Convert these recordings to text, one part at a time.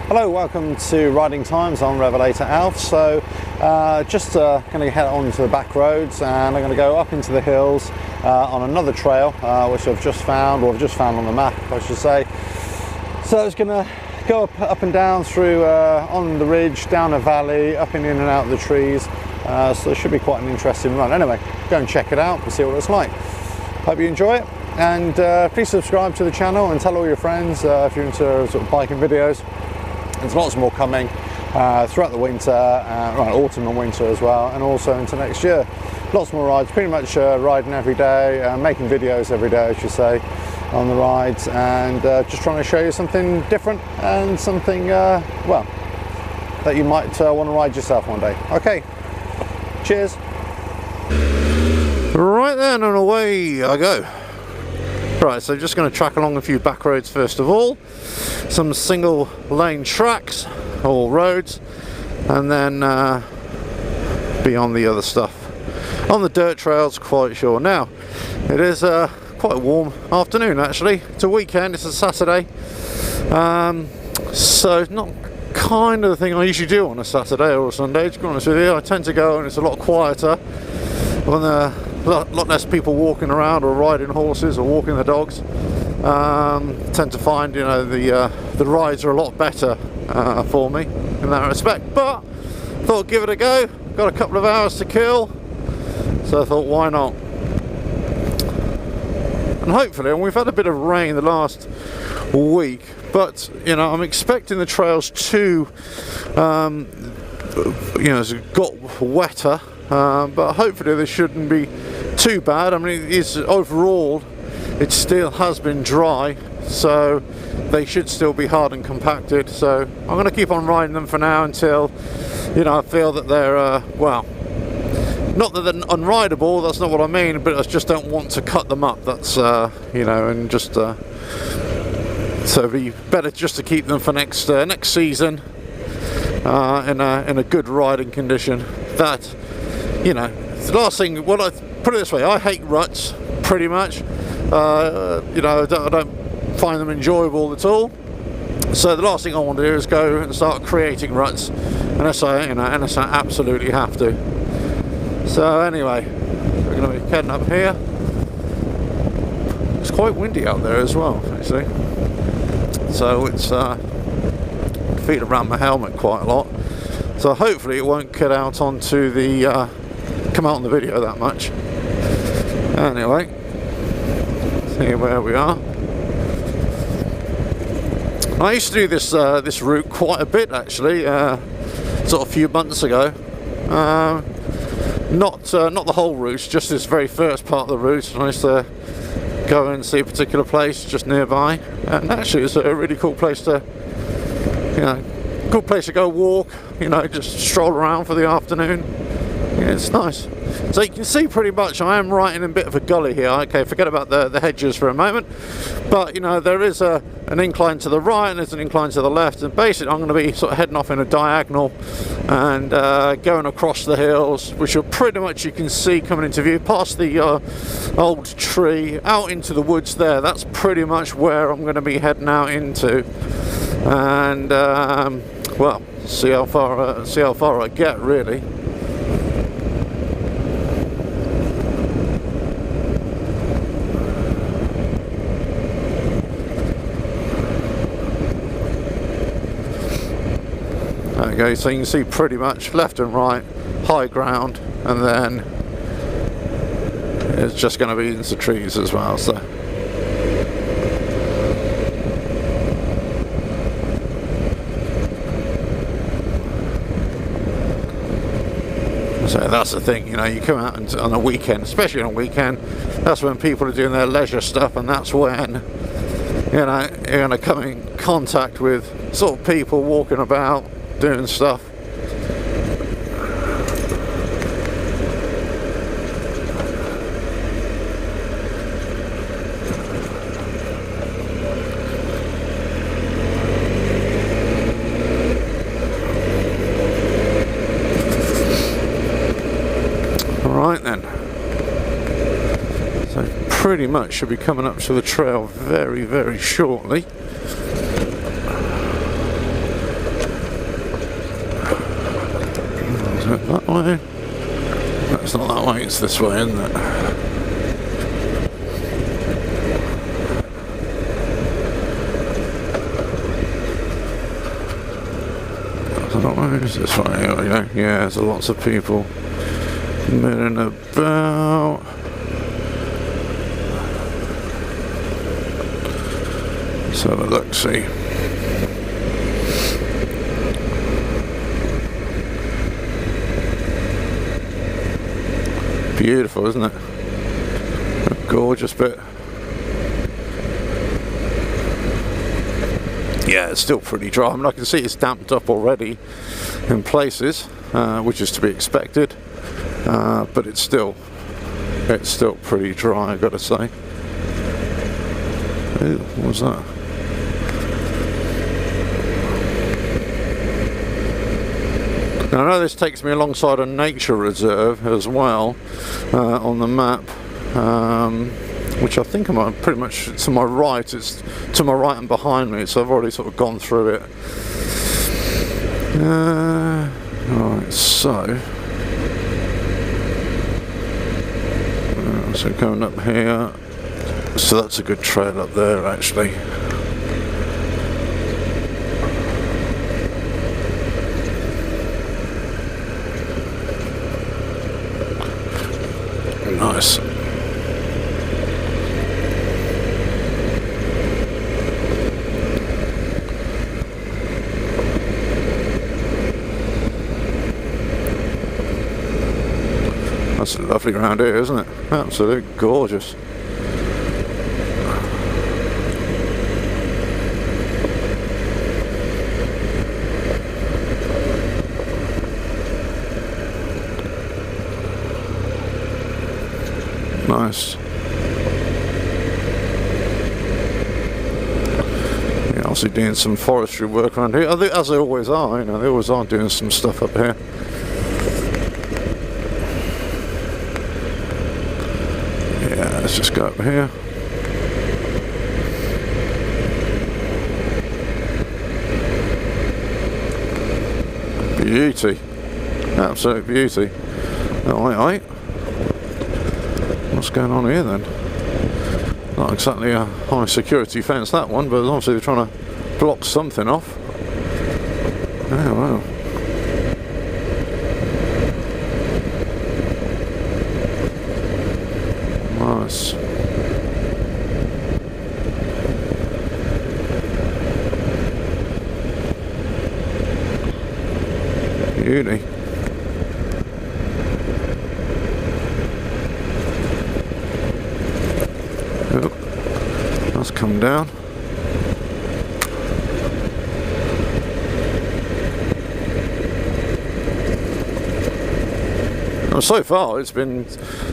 Hello, welcome to Riding Times on Revelator Alf. So just going to head on to the back roads, and I'm going to go up into the hills on another trail which I've just found, or I've just found on the map I should say. So it's going to go up and down through on the ridge, down a valley, up and in and out of the trees. So it should be quite an interesting run. Anyway, go and check it out and see what it's like. Hope you enjoy it, and please subscribe to the channel and tell all your friends if you're into sort of biking videos. There's lots more coming throughout the winter, autumn and winter as well, and also into next year. Lots more rides, pretty much riding every day, making videos every day I should say on the rides, and just trying to show you something different and something, well, that you might want to ride yourself one day. Okay, cheers. Right then, and away I go. Right, so just going to track along a few back roads first of all, some single lane tracks or roads, and then be on the other stuff. On the dirt trails, quite sure. Now, it is quite a warm afternoon actually. It's a weekend, it's a Saturday, so it's not kind of the thing I usually do on a Saturday or a Sunday, to be honest with you. I tend to go and it's a lot quieter, when a lot less people walking around or riding horses or walking the dogs. Tend to find, you know, the rides are a lot better for me in that respect, but thought give it a go. Got a couple of hours to kill, so I thought why not. And hopefully, and we've had a bit of rain the last week, but you know, I'm expecting the trails to you know, got wetter, but hopefully they shouldn't be too bad. I mean, it's overall it still has been dry, so they should still be hard and compacted. So I'm going to keep on riding them for now until, you know, I feel that they're well, not that they're unrideable, that's not what I mean, but I just don't want to cut them up. That's you know, and just so it'd be better just to keep them for next season in a good riding condition. That, you know, the last thing, well, I put it this way, I hate ruts pretty much. You know, I don't find them enjoyable at all. So the last thing I want to do is go and start creating ruts, unless I absolutely have to. So anyway, we're going to be heading up here. It's quite windy out there as well, actually. So it's feet around my helmet quite a lot. So hopefully it won't cut out onto the come out on the video that much. Anyway, see where we are. I used to do this this route quite a bit actually, sort of a few months ago. Not the whole route, just this very first part of the route. I used to go and see a particular place just nearby, and actually it's a really cool place to, you know, good place to go walk, you know, just stroll around for the afternoon. Yeah, it's nice. So you can see pretty much I am right in a bit of a gully here. Okay, forget about the hedges for a moment, but you know, there is an incline to the right and there's an incline to the left, and basically I'm going to be sort of heading off in a diagonal and going across the hills, which are pretty much, you can see coming into view past the old tree out into the woods there. That's pretty much where I'm going to be heading out into, and well, see how far I get really. Okay, so you can see pretty much left and right, high ground, and then it's just going to be into trees as well. So that's the thing, you know, you come out on a weekend, especially on a weekend, that's when people are doing their leisure stuff, and that's when, you know, you're going to come in contact with sort of people walking about doing stuff. Right then, so pretty much should be coming up to the trail very, very shortly. it that way? No, it's not that way, it's this way, isn't it? I don't know, it's this way, here we go. Yeah, there's lots of people milling about. Let's have a look, see. Beautiful, isn't it? A gorgeous bit. Yeah, it's still pretty dry. I mean, I can see it's damped up already in places, which is to be expected. But it's still pretty dry, I've got to say. Ooh, what was that? Now, I know this takes me alongside a nature reserve as well on the map, which I think I'm pretty much to my right. It's to my right and behind me, so I've already sort of gone through it. Right, so going up here, so that's a good trail up there actually. Nice. That's lovely around here, isn't it? Absolutely gorgeous. Nice. Yeah, obviously doing some forestry work around here, as they always are. You know, they always are doing some stuff up here. Yeah, let's just go up here. Beauty, absolute beauty. Aye. What's going on here then? Not exactly a high security fence, that one, but obviously they're trying to block something off. Oh wow. Nice. Beauty. That's come down. Well, so far it's been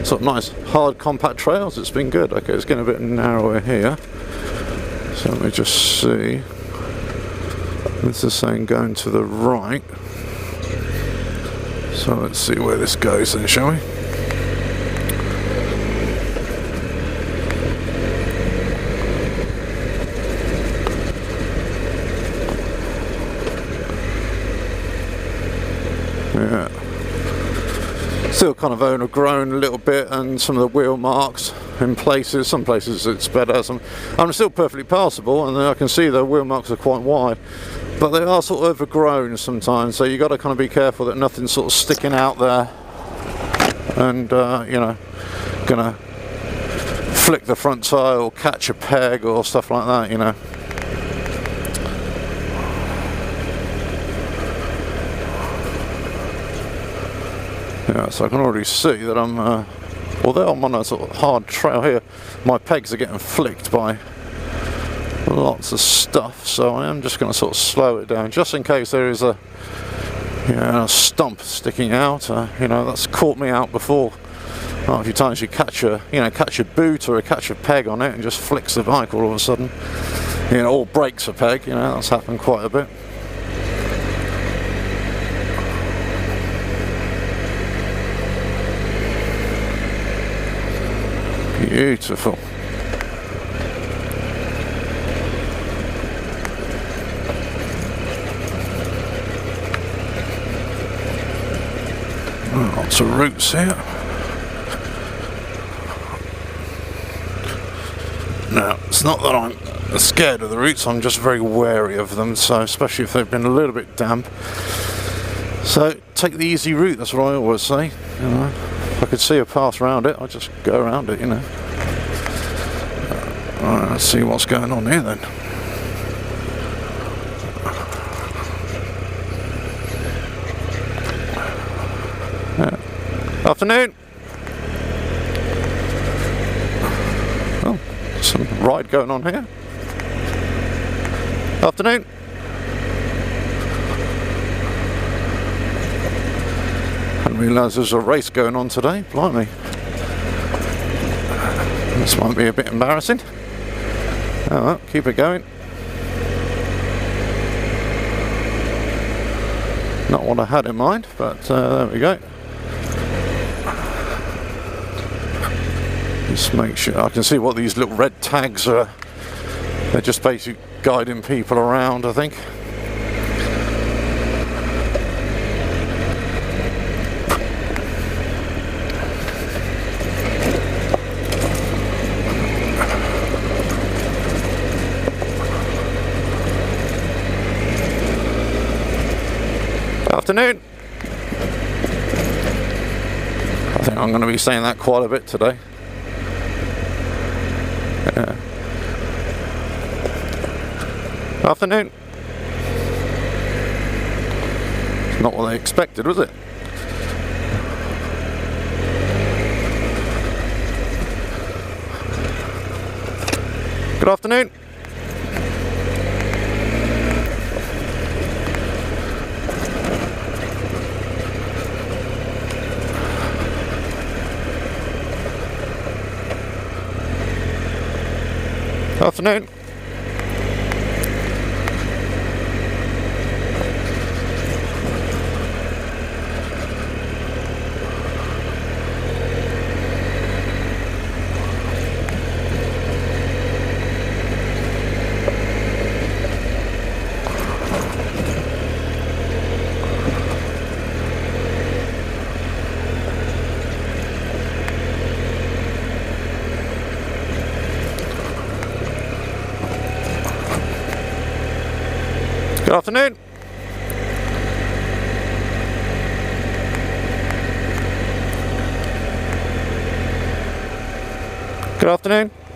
sort of nice hard compact trails. It's been good. Okay, it's getting a bit narrower here, so let me just see. This is saying going to the right, so let's see where this goes then, shall we? Yeah, still kind of overgrown a little bit, and some of the wheel marks in places. Some places it's better. I'm still perfectly passable, and I can see the wheel marks are quite wide, but they are sort of overgrown sometimes. So you got to kind of be careful that nothing's sort of sticking out there, and you know, gonna flick the front tyre or catch a peg or stuff like that. You know. Yeah, so I can already see that I'm, although I'm on a sort of hard trail here, my pegs are getting flicked by lots of stuff, so I am just going to sort of slow it down, just in case there is a, you know, a stump sticking out. You know, that's caught me out before. A few times you catch a boot or catch a peg on it and just flicks the bike all of a sudden, you know, or breaks a peg. You know, that's happened quite a bit. Beautiful. Lots of routes here. Now, it's not that I'm scared of the roots, I'm just very wary of them, so especially if they've been a little bit damp. So take the easy route, that's what I always say. You know, if I could see a path around it, I'd just go around it, you know. Alright, let's see what's going on here then. Afternoon. Oh, some ride going on here. Afternoon. Hadn't realised there was a race going on today. Blimey. This might be a bit embarrassing. Oh well, keep it going. Not what I had in mind, but there we go. Just make sure I can see what these little red tags are. They're just basically guiding people around, I think. Afternoon. I think I'm going to be saying that quite a bit today. Afternoon. It's not what I expected, was it? Good afternoon. Afternoon. Good afternoon. Good afternoon. Good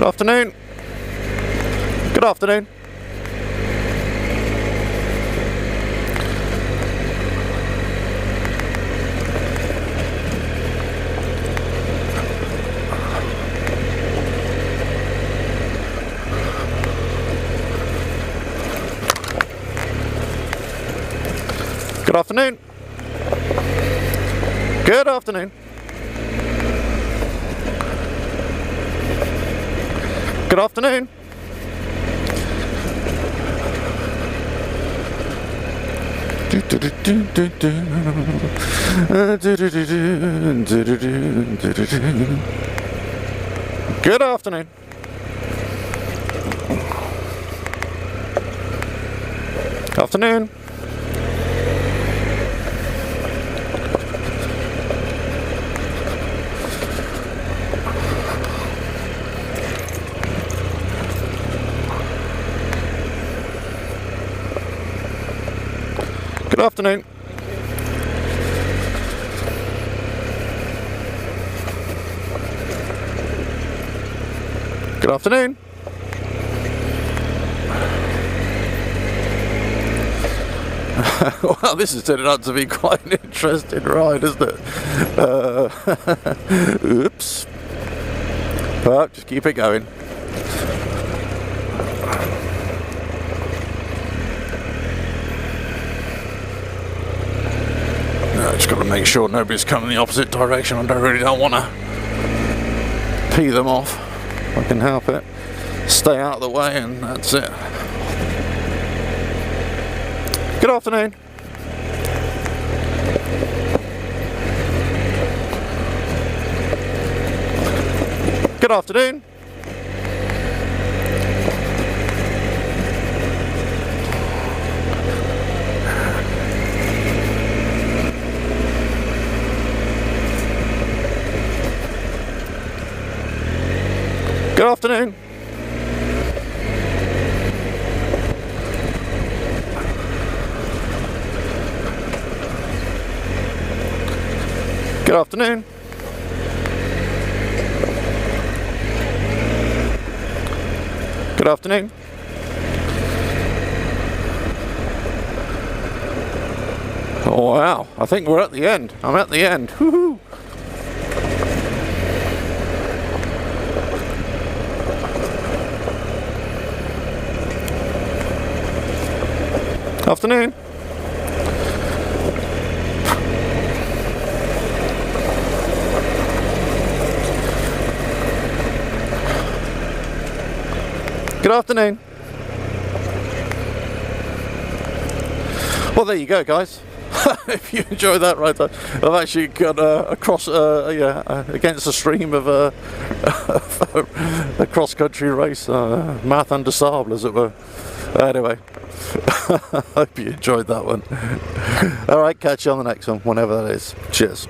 afternoon. Good afternoon. Good afternoon. Good afternoon. Good afternoon. Good afternoon. Afternoon. Good afternoon. Good afternoon. Well, this is turning out to be quite an interesting ride, isn't it? Oops. But just keep it going. Just got to make sure nobody's coming the opposite direction. I really don't want to pee them off. If I can help it. Stay out of the way and that's it. Good afternoon. Good afternoon. Good afternoon. Good afternoon. Good afternoon. Oh wow, I think we're at the end. I'm at the end. Woohoo! Afternoon. Good afternoon. Well, there you go, guys. If you enjoyed that right there, I've actually got across against the stream of a cross-country race, marathon de sable, as it were. Anyway, I hope you enjoyed that one. All right, catch you on the next one, whenever that is. Cheers.